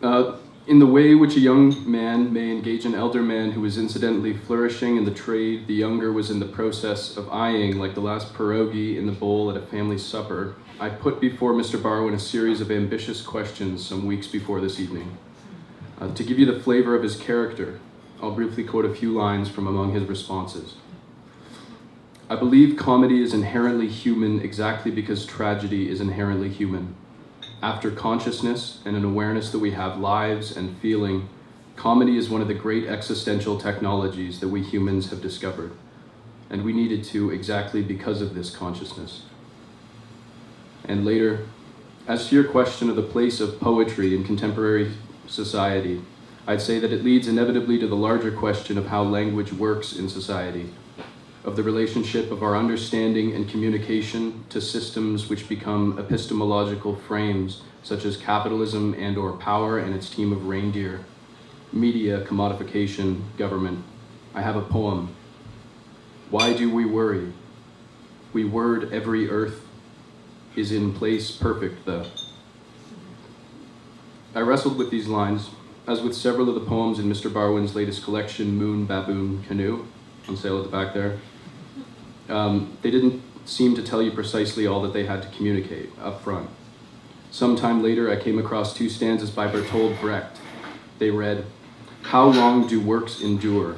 In the way which a young man may engage an elder man who was incidentally flourishing in the trade, the younger was in the process of eyeing like the last pierogi in the bowl at a family supper. I put before Mr. Barwin a series of ambitious questions some weeks before this evening. To give you the flavor of his character, I'll briefly quote a few lines from among his responses. I believe comedy is inherently human exactly because tragedy is inherently human. After consciousness and an awareness that we have lives and feeling, comedy is one of the great existential technologies that we humans have discovered, and we needed to exactly because of this consciousness. And later, as to your question of the place of poetry in contemporary society, I'd say that it leads inevitably to the larger question of how language works in society, of the relationship of our understanding and communication to systems which become epistemological frames such as capitalism and/or power and its team of reindeer, media, commodification, government. I have a poem. Why do we worry? We word every earth is in place perfect though. I wrestled with these lines, as with several of the poems in Mr. Barwin's latest collection, Moon, Baboon, Canoe, on sale at the back there. They didn't seem to tell you precisely all that they had to communicate up front. Sometime later, I came across two stanzas by Bertolt Brecht. They read, "How long do works endure?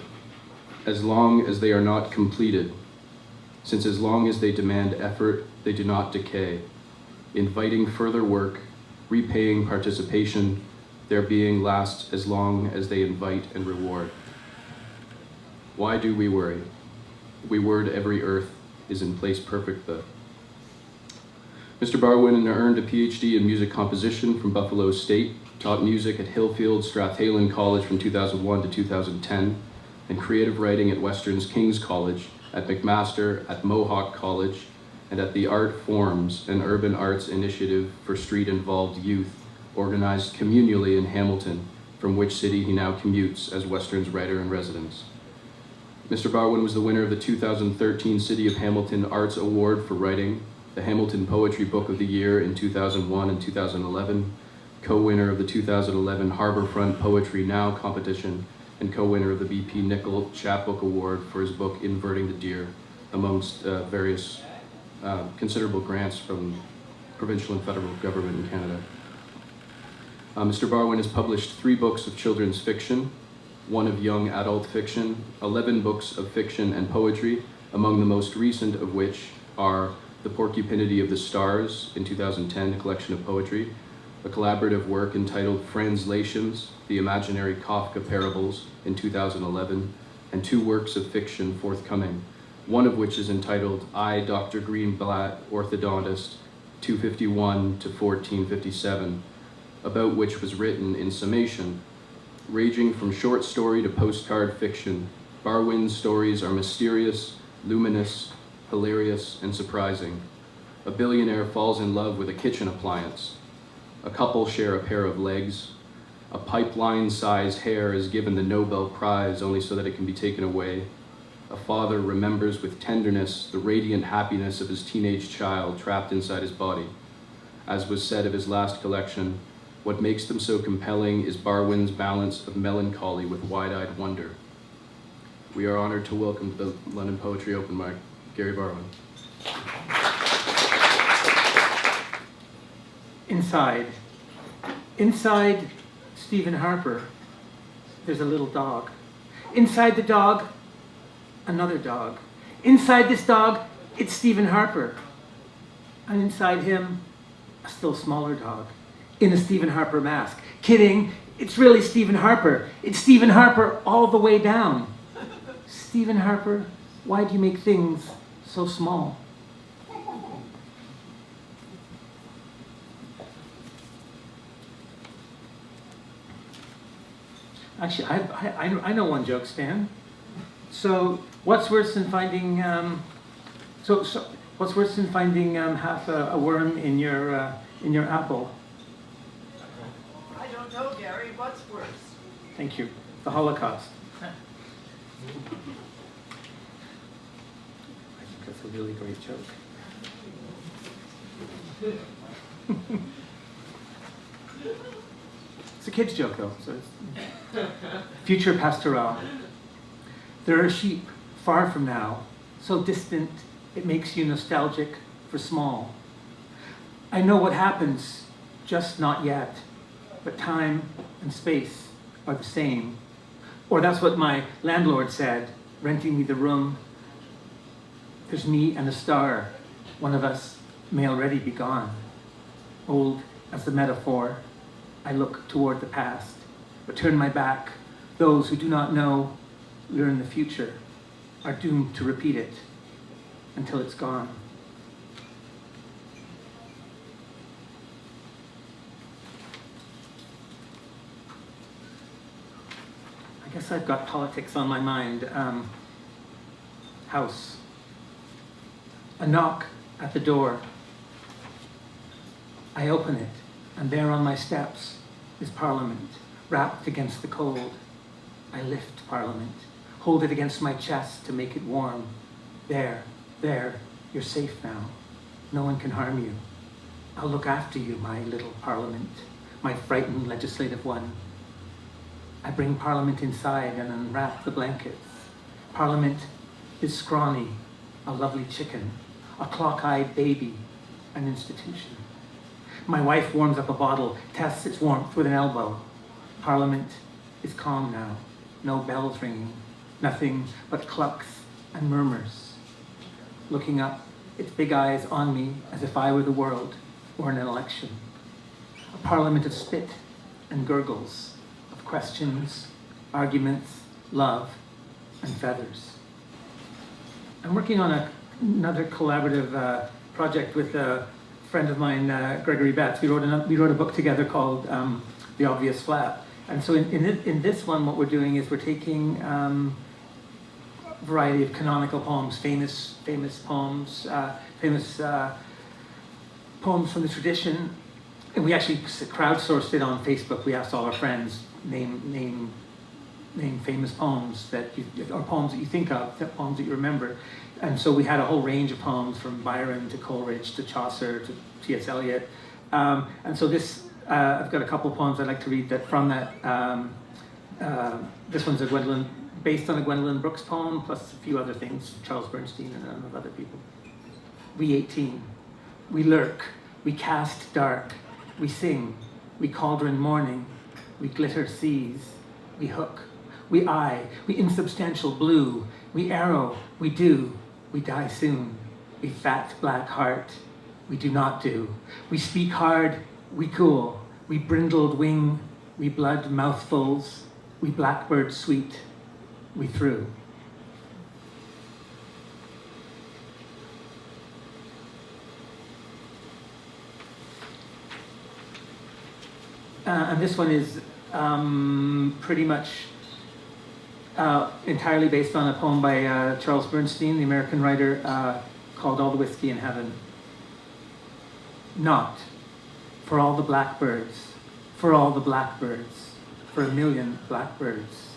As long as they are not completed, since as long as they demand effort, they do not decay, inviting further work, repaying participation, their being lasts as long as they invite and reward." Why do we worry? We word every earth is in place perfect though. Mr. Barwin earned a PhD in music composition from Buffalo State, taught music at Hillfield Strathallan College from 2001 to 2010, and creative writing at Western's King's College, at McMaster, at Mohawk College, and at the Art Forms, an urban arts initiative for street-involved youth, organized communally in Hamilton, from which city he now commutes as Western's writer-in-residence. Mr. Barwin was the winner of the 2013 City of Hamilton Arts Award for Writing, the Hamilton Poetry Book of the Year in 2001 and 2011, co-winner of the 2011 Harborfront Poetry Now competition, and co-winner of the B.P. Nicol Chapbook Award for his book Inverting the Deer, amongst various considerable grants from provincial and federal government in Canada. Mr. Barwin has published 3 books of children's fiction, 1 of young adult fiction, 11 books of fiction and poetry, among the most recent of which are The Porcupinity of the Stars in 2010, a collection of poetry, a collaborative work entitled Translations, The Imaginary Kafka Parables in 2011, and 2 works of fiction forthcoming, one of which is entitled I, Dr. Greenblatt, Orthodontist, 251 to 1457, about which was written in summation. Ranging from short story to postcard fiction, Barwin's stories are mysterious, luminous, hilarious, and surprising. A billionaire falls in love with a kitchen appliance. A couple share a pair of legs. A pipeline-sized hair is given the Nobel Prize only so that it can be taken away. A father remembers with tenderness the radiant happiness of his teenage child trapped inside his body. As was said of his last collection, what makes them so compelling is Barwin's balance of melancholy with wide-eyed wonder. We are honored to welcome to the London Poetry Open Mic, Gary Barwin. Inside Stephen Harper, there's a little dog. Inside the dog, another dog. Inside this dog, it's Stephen Harper. And inside him, a still smaller dog. In a Stephen Harper mask. Kidding, it's really Stephen Harper. It's Stephen Harper all the way down. Stephen Harper, why do you make things so small? Actually, I know one joke, Stan. So what's worse than finding what's worse than finding half a worm in your apple? I don't know, Gary. What's worse? Thank you. The Holocaust. I think that's a really great joke. It's a kid's joke though, so it's future pastoral. There are sheep far from now, so distant it makes you nostalgic for small. I know what happens, just not yet, but time and space are the same. Or that's what my landlord said, renting me the room. There's me and a star. One of us may already be gone. Old as the metaphor, I look toward the past, but turn my back. Those who do not know learn the future, are doomed to repeat it until it's gone. I guess I've got politics on my mind. House. A knock at the door. I open it, and there on my steps is Parliament, wrapped against the cold. I lift Parliament, hold it against my chest to make it warm. There, you're safe now. No one can harm you. I'll look after you, my little Parliament, my frightened legislative one. I bring Parliament inside and unwrap the blankets. Parliament is scrawny, a lovely chicken, a clock-eyed baby, an institution. My wife warms up a bottle, tests its warmth with an elbow. Parliament is calm now, no bells ringing, nothing but clucks and murmurs. Looking up, its big eyes on me as if I were the world or an election. A parliament of spit and gurgles, of questions, arguments, love, and feathers. I'm working on another collaborative project with a friend of mine, Gregory Betts. We wrote a book together called The Obvious Flat. And so in this one, what we're doing is we're taking a variety of canonical poems, famous poems, poems from the tradition. And we actually crowdsourced it on Facebook. We asked all our friends, name famous poems or poems that you think of, poems that you remember. And so we had a whole range of poems from Byron to Coleridge to Chaucer to T.S. Eliot. And so this, I've got a couple of poems I'd like to read that from that. This one's based on a Gwendolyn Brooks poem, plus a few other things, Charles Bernstein and a number of other people. We 18. We lurk. We cast dark. We sing. We cauldron morning. We glitter seas. We hook. We eye. We insubstantial blue. We arrow. We do. We die soon. We fat black heart. We do not do. We speak hard. We cool. We brindled wing. We blood mouthfuls. We blackbird sweet. We threw. And this one is pretty much entirely based on a poem by Charles Bernstein, the American writer, called All the Whiskey in Heaven. Not for all the blackbirds, for all the blackbirds, for a million blackbirds,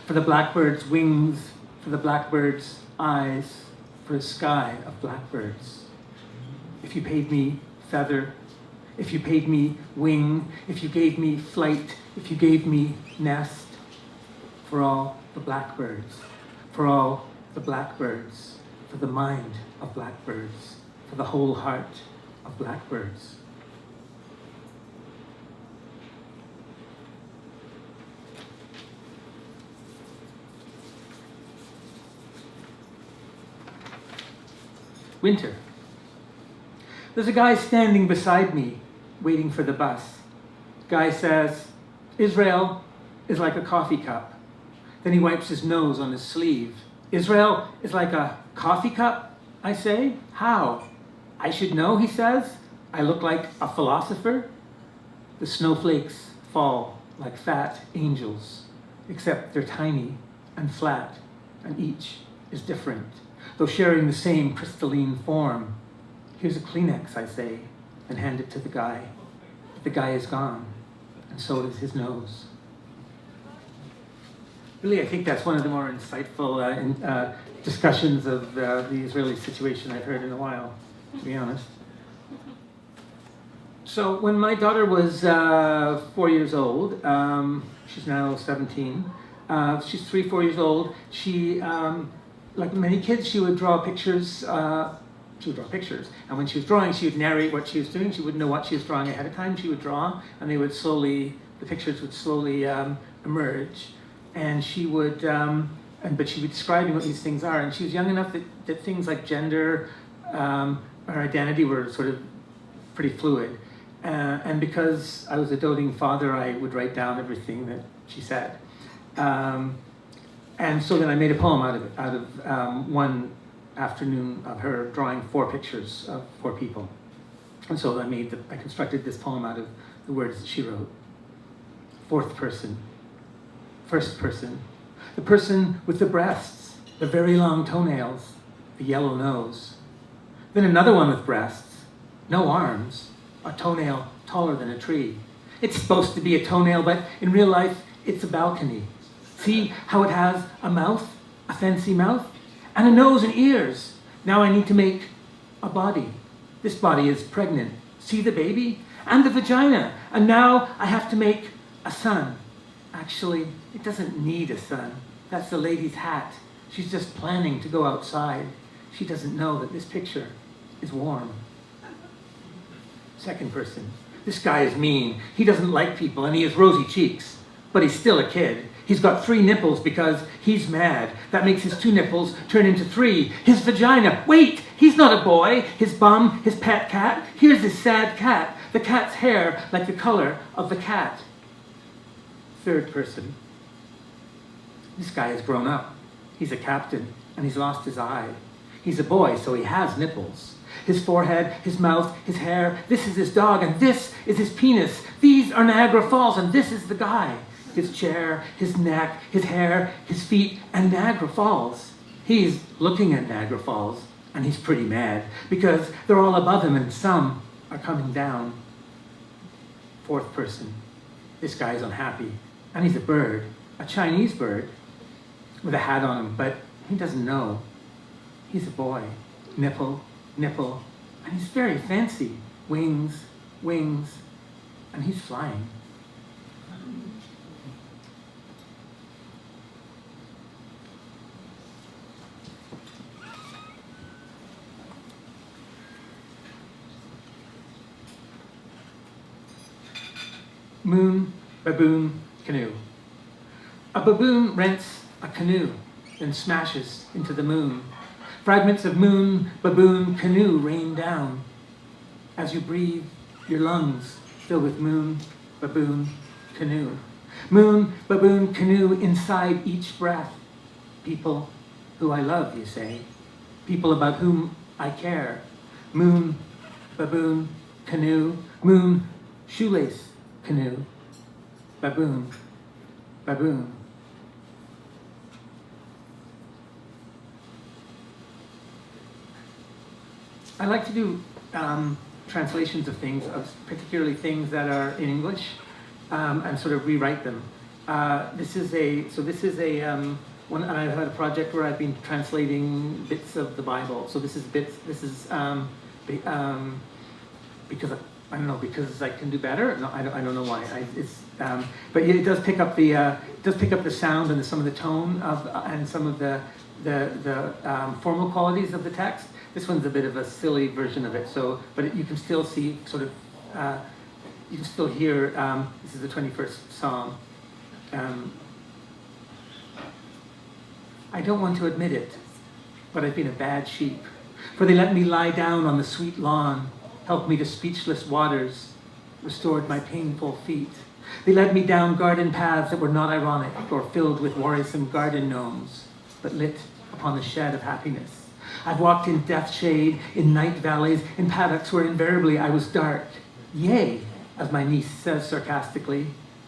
for the blackbird's wings, for the blackbird's eyes, for a sky of blackbirds. If you paid me feather, if you paid me wing, if you gave me flight, if you gave me nest, for all the blackbirds, for all the blackbirds, for the mind of blackbirds, for the whole heart of blackbirds. Winter. There's a guy standing beside me, waiting for the bus. Guy says, Israel is like a coffee cup. Then he wipes his nose on his sleeve. Israel is like a coffee cup, I say. How? I should know, he says. I look like a philosopher. The snowflakes fall like fat angels, except they're tiny and flat, and each is different, though sharing the same crystalline form. Here's a Kleenex, I say, and hand it to the guy. The guy is gone, and so is his nose. Really, I think that's one of the more insightful discussions of the Israeli situation I've heard in a while, to be honest. So when my daughter was 4 years old, she's now 17. She's 4 years old. She, like many kids, she would draw pictures. She would draw pictures, and when she was drawing, she would narrate what she was doing. She wouldn't know what she was drawing ahead of time. She would draw, and the pictures would slowly emerge, and she would, but she'd be describing what these things are. And she was young enough that things like gender or identity were sort of pretty fluid. And because I was a doting father, I would write down everything that she said. And so then I made a poem out of one afternoon of her drawing 4 pictures of 4 people. And so I constructed this poem out of the words that she wrote. 4th person, 1st person, the person with the breasts, the very long toenails, the yellow nose. Then another one with breasts, no arms, a toenail taller than a tree. It's supposed to be a toenail, but in real life, it's a balcony. See how it has a mouth, a fancy mouth, and a nose and ears. Now I need to make a body. This body is pregnant. See the baby? And the vagina. And now I have to make a son. Actually, it doesn't need a son. That's the lady's hat. She's just planning to go outside. She doesn't know that this picture is warm. 2nd person. This guy is mean. He doesn't like people and he has rosy cheeks. But he's still a kid. He's got 3 nipples because he's mad. That makes his 2 nipples turn into 3. His vagina. Wait, he's not a boy. His bum, his pet cat. Here's his sad cat. The cat's hair like the color of the cat. 3rd person. This guy has grown up. He's a captain and he's lost his eye. He's a boy, so he has nipples. His forehead, his mouth, his hair. This is his dog and this is his penis. These are Niagara Falls and this is the guy. His chair, his neck, his hair, his feet, and Niagara Falls. He's looking at Niagara Falls, and he's pretty mad, because they're all above him and some are coming down. 4th person. This guy's unhappy, and he's a bird, a Chinese bird, with a hat on him, but he doesn't know. He's a boy. Nipple, nipple, and he's very fancy. Wings, wings, and he's flying. Moon, baboon, canoe. A baboon rents a canoe, then smashes into the moon. Fragments of moon, baboon, canoe rain down. As you breathe, your lungs fill with moon, baboon, canoe. Moon, baboon, canoe inside each breath. People who I love, you say. People about whom I care. Moon, baboon, canoe. Moon, shoelace, canoe. Baboon, baboon. I like to do translations of things, particularly things that are in English, and sort of rewrite them. This is a one. I've had a project where I've been translating bits of the Bible. So this is bits. This is because I don't know, because I can do better. No, I don't know why. But it does pick up the sound and some of the tone of and some of the formal qualities of the text. This one's a bit of a silly version of it. So, but you can still see sort of you can still hear. This is the 21st Psalm. I don't want to admit it, but I've been a bad sheep. For they let me lie down on the sweet lawn, helped me to speechless waters, restored my painful feet. They led me down garden paths that were not ironic or filled with worrisome garden gnomes, but lit upon the shed of happiness. I've walked in death shade, in night valleys, in paddocks where invariably I was dark. Yea, as my niece says sarcastically,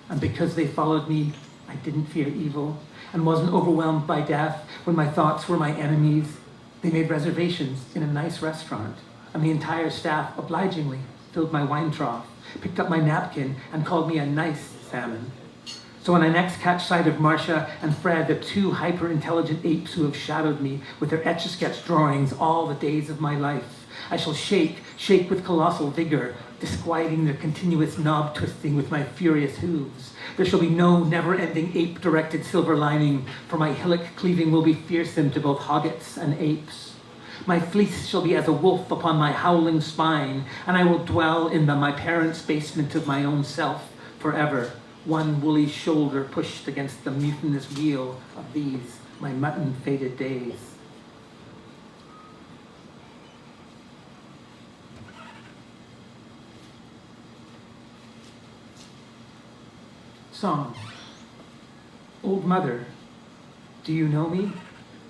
and because they followed me, I didn't fear evil and wasn't overwhelmed by death when my thoughts were my enemies. They made reservations in a nice restaurant, and the entire staff obligingly filled my wine trough, picked up my napkin, and called me a nice salmon. So when I next catch sight of Marcia and Fred, the 2 hyper-intelligent apes who have shadowed me with their Etch-a-Sketch drawings all the days of my life, I shall shake, shake with colossal vigor, disquieting their continuous knob twisting with my furious hooves. There shall be no never-ending ape-directed silver lining, for my hillock cleaving will be fearsome to both hoggets and apes. My fleece shall be as a wolf upon my howling spine, and I will dwell in my parents' basement of my own self forever, one woolly shoulder pushed against the mutinous wheel of these, my mutton-faded days. Song. Old mother, do you know me?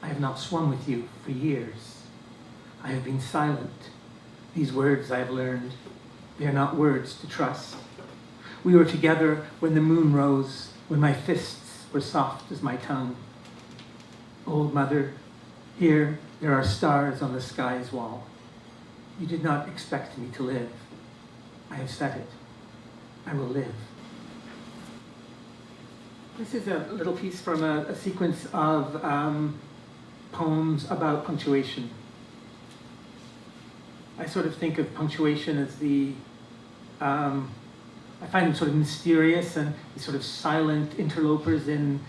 I have not swum with you for years. I have been silent. These words I have learned, they are not words to trust. We were together when the moon rose, when my fists were soft as my tongue. Old mother, here there are stars on the sky's wall. You did not expect me to live. I have said it. I will live. This is a little piece from a sequence of poems about punctuation. I sort of think of punctuation as I find them sort of mysterious and sort of silent interlopers in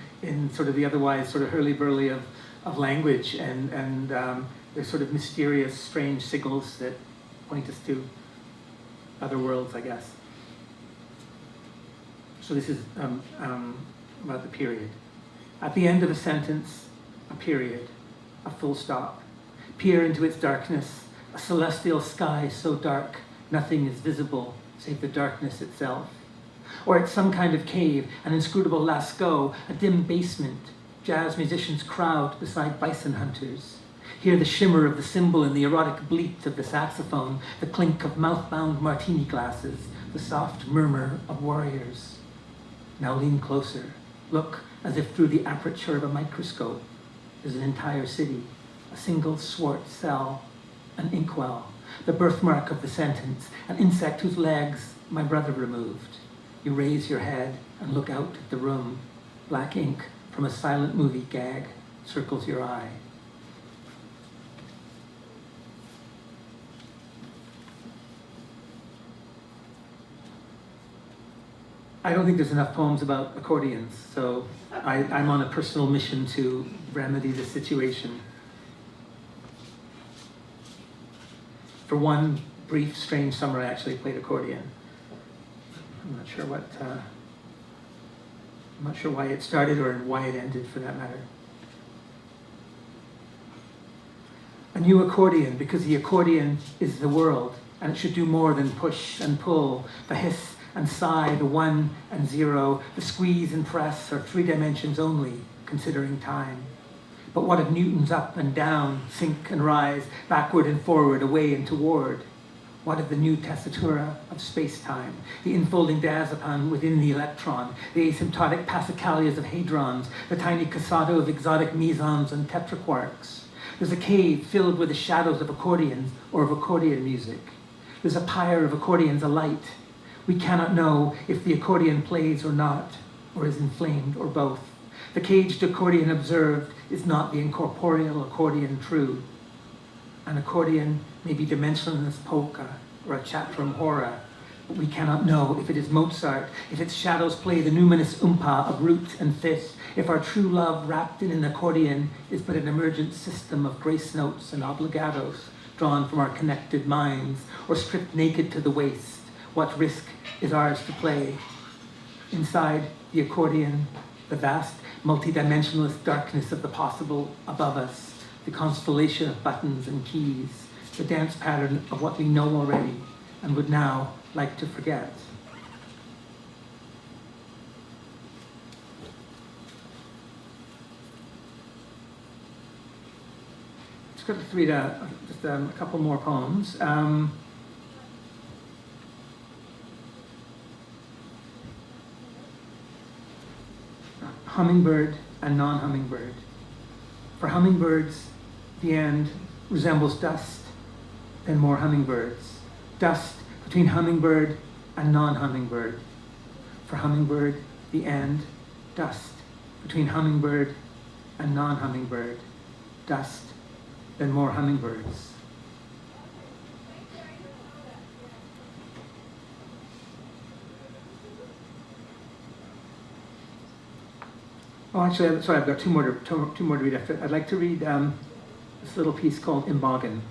sort of the otherwise sort of hurly-burly of language, and they're sort of mysterious, strange signals that point us to other worlds, I guess. So this is about the period. At the end of a sentence, a period, a full stop. Peer into its darkness, a celestial sky so dark, nothing is visible save the darkness itself. Or it's some kind of cave, an inscrutable Lascaux, a dim basement, jazz musicians crowd beside bison hunters. Hear the shimmer of the cymbal and the erotic bleat of the saxophone, the clink of mouth-bound martini glasses, the soft murmur of warriors. Now lean closer. Look as if through the aperture of a microscope. There's an entire city, a single swart cell, an inkwell, the birthmark of the sentence, an insect whose legs my brother removed. You raise your head and look out at the room. Black ink from a silent movie gag circles your eye. I don't think there's enough poems about accordions, so I'm on a personal mission to remedy the situation. For one brief, strange summer, I actually played accordion. I'm not sure why it started or why it ended, for that matter. A new accordion, because the accordion is the world, and it should do more than push and pull, the hiss and sigh, the 1 and 0, the squeeze and press are 3 dimensions only, considering time. But what of Newton's up and down, sink and rise, backward and forward, away and toward? What of the new tessitura of space-time, the enfolding diazepam within the electron, the asymptotic passacalias of hadrons, the tiny cassado of exotic mesons and tetraquarks? There's a cave filled with the shadows of accordions or of accordion music. There's a pyre of accordions alight. We cannot know if the accordion plays or not, or is inflamed, or both. The caged accordion observed is not the incorporeal accordion true. An accordion may be dimensionless polka, or a chatrum hora, but we cannot know if it is Mozart, if its shadows play the numinous oompa of root and fifth, if our true love wrapped in an accordion is but an emergent system of grace notes and obligatos drawn from our connected minds, or stripped naked to the waist. What risk is ours to play? Inside the accordion, the vast, multidimensionless darkness of the possible above us, the constellation of buttons and keys, the dance pattern of what we know already and would now like to forget. Let's go to read just a couple more poems. Hummingbird and non-hummingbird. For hummingbirds, the end resembles dust, then more hummingbirds. Dust between hummingbird and non-hummingbird. For hummingbird, the end, dust between hummingbird and non-hummingbird. Dust, then more hummingbirds. Oh, actually, sorry, I've got two more to read after. I'd like to read this little piece called Imbogin.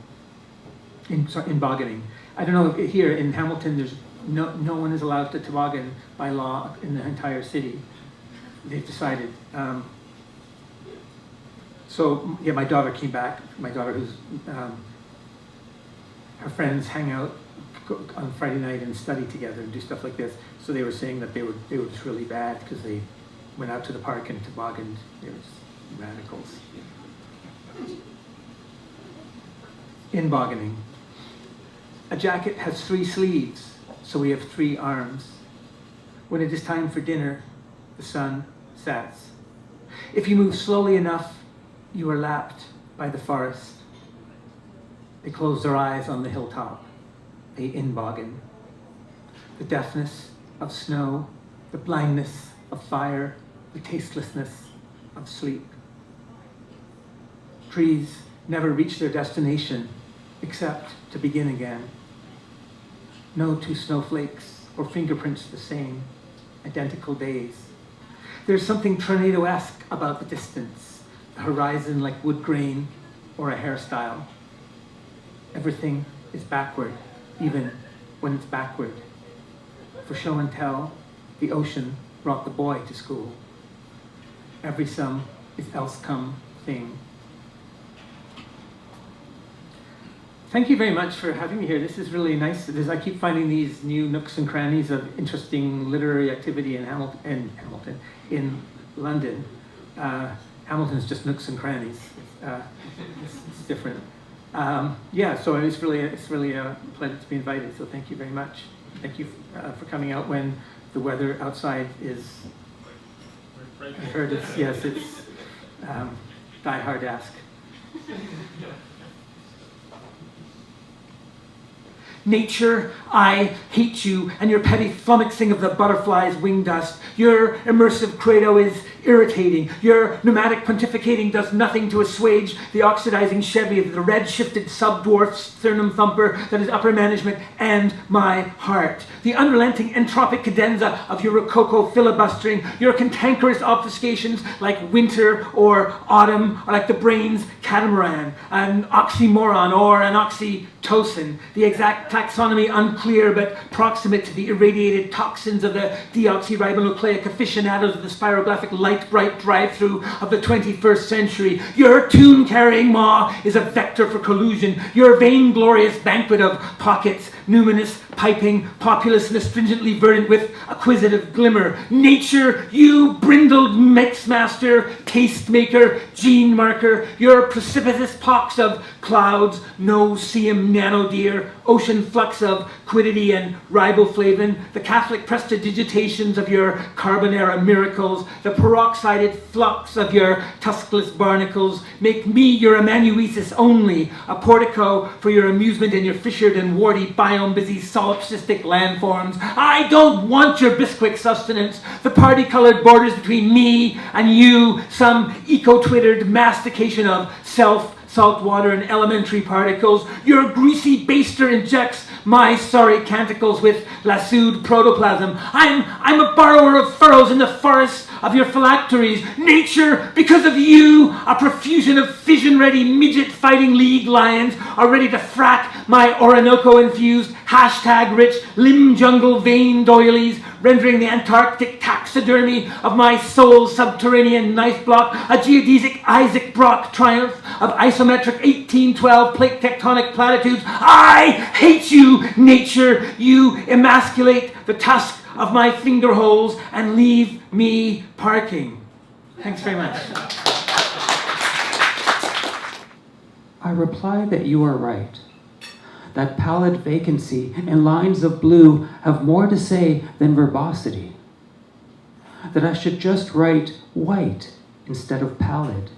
Imboggining. I don't know, here in Hamilton, there's no one is allowed to toboggan by law in the entire city. They've decided. So, yeah, my daughter came back. My daughter, who's, her friends hang out on Friday night and study together and do stuff like this. So they were saying that they were just really bad because they went out to the park and tobogganed. They were just radicals. Imboggining. A jacket has 3 sleeves, so we have 3 arms. When it is time for dinner, the sun sets. If you move slowly enough, you are lapped by the forest. They close their eyes on the hilltop. They imboggen. The deafness of snow, the blindness of fire, the tastelessness of sleep. Trees never reach their destination except to begin again. No 2 snowflakes or fingerprints the same, identical days. There's something tornado-esque about the distance, the horizon like wood grain or a hairstyle. Everything is backward, even when it's backward. For show and tell, the ocean brought the boy to school. Every sum is else come thing. Thank you very much for having me here. This is really nice. I keep finding these new nooks and crannies of interesting literary activity in in London. Hamilton's just nooks and crannies. It's different. Yeah, so it's really a pleasure to be invited. So thank you very much. Thank you for coming out when the weather outside is. I heard it's die hard ask. Nature, I hate you and your petty flummoxing of the butterfly's wing dust. Your immersive credo is irritating. Your pneumatic pontificating does nothing to assuage the oxidizing Chevy of the red-shifted sub-dwarf sternum thumper that is upper management and my heart. The unrelenting entropic cadenza of your rococo filibustering, your cantankerous obfuscations like winter or autumn, or like the brain's catamaran, an oxymoron or an oxytocin, the exact taxonomy unclear but proximate to the irradiated toxins of the deoxyribonucleic aficionados of the spirographic light-bright drive-through of the 21st century. Your tune-carrying maw is a vector for collusion. Your vainglorious banquet of pockets, numinous, piping, populous, and astringently verdant with acquisitive glimmer. Nature, you brindled mixmaster, tastemaker, gene marker, your precipitous pox of clouds, no-seum nanodeer, ocean flux of quiddity and riboflavin, the Catholic prestidigitations of your carbonara miracles, the peroxided flux of your tuskless barnacles, make me your amanuensis only, a portico for your amusement and your fissured and warty biome-busy solipsistic landforms. I don't want your bisquick sustenance, the party-colored borders between me and you, some eco-twittered mastication of self, salt water and elementary particles. Your greasy baster injects my sorry canticles with lassoed protoplasm. I'm a borrower of furrows in the forests of your phylacteries. Nature, because of you, a profusion of fission-ready midget-fighting league lions are ready to frack my Orinoco-infused, hashtag-rich limb-jungle vein doilies, rendering the Antarctic taxidermy of my soul's subterranean knife block a geodesic Isaac Brock triumph of isometric 1812 plate tectonic platitudes. I hate you, nature. You emasculate the tusk of my finger holes and leave me parking. Thanks very much. I reply that you are right. That pallid vacancy and lines of blue have more to say than verbosity. That I should just write white instead of pallid.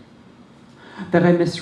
That I